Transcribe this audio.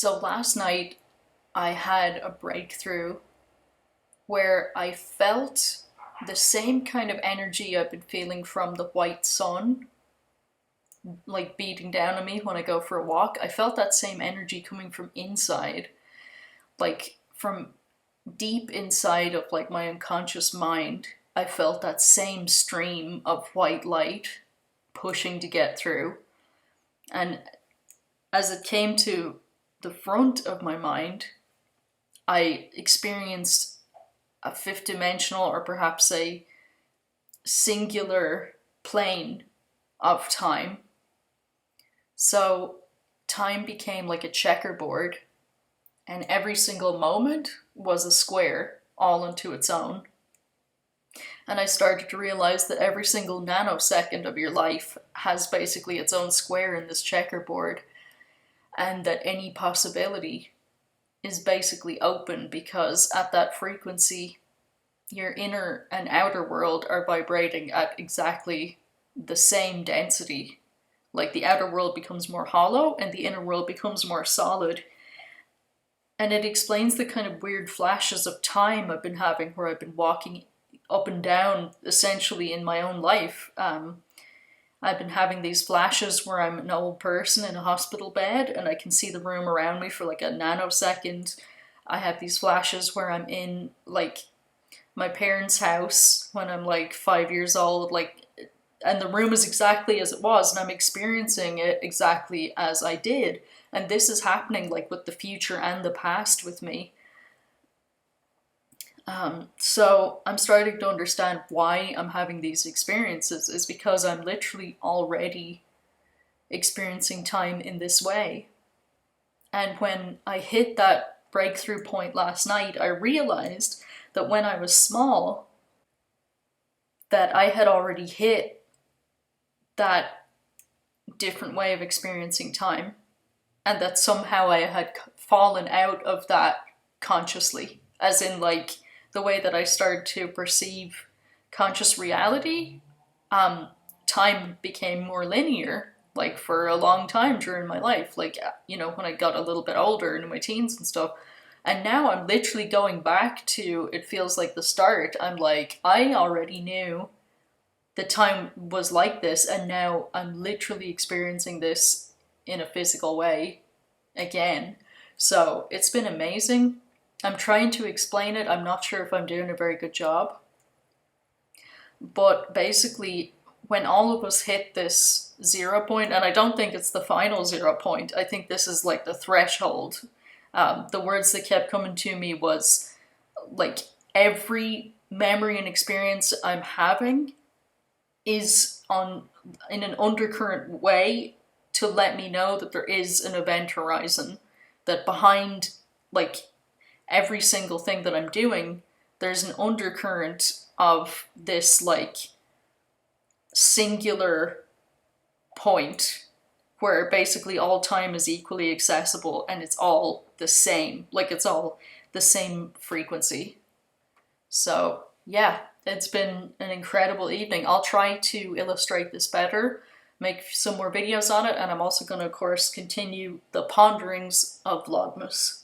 So last night I had a breakthrough where I felt the same kind of energy I've been feeling from the white sun, like beating down on me when I go for a walk. I felt that same energy coming from inside, like from deep inside of like my unconscious mind. I felt that same stream of white light pushing to get through. And as it came to the front of my mind, I experienced a fifth dimensional, or perhaps a singular plane of time. So time became like a checkerboard, and every single moment was a square all unto its own. And I started to realize that every single nanosecond of your life has basically its own square in this checkerboard, and that any possibility is basically open, because at that frequency, your inner and outer world are vibrating at exactly the same density. Like the outer world becomes more hollow and the inner world becomes more solid. And it explains the kind of weird flashes of time I've been having, where I've been walking up and down essentially in my own life. I've been having these flashes where I'm an old person in a hospital bed and I can see the room around me for like a nanosecond. I have these flashes where I'm in like my parents' house when I'm like 5 years old, like, and the room is exactly as it was, and I'm experiencing it exactly as I did. And this is happening like with the future and the past with me. So I'm starting to understand why I'm having these experiences is because I'm literally already experiencing time in this way. And when I hit that breakthrough point last night, I realized that when I was small, that I had already hit that different way of experiencing time, and that somehow I had fallen out of that consciously, as in like the way that I started to perceive conscious reality. Time became more linear, like for a long time during my life, like, you know, when I got a little bit older into my teens and stuff. And now I'm literally going back to, it feels like the start. I'm like, I already knew the time was like this, and now I'm literally experiencing this in a physical way again. So it's been amazing. I'm trying to explain it. I'm not sure if I'm doing a very good job. But basically, when all of us hit this 0 point, and I don't think it's the final 0 point, I think this is like the threshold. The words that kept coming to me was like, every memory and experience I'm having is in an undercurrent way to let me know that there is an event horizon, that behind like every single thing that I'm doing, there's an undercurrent of this like singular point where basically all time is equally accessible and it's all the same, like it's all the same frequency. So yeah, it's been an incredible evening. I'll try to illustrate this better, make some more videos on it, and I'm also going to, of course, continue the ponderings of vlogmas.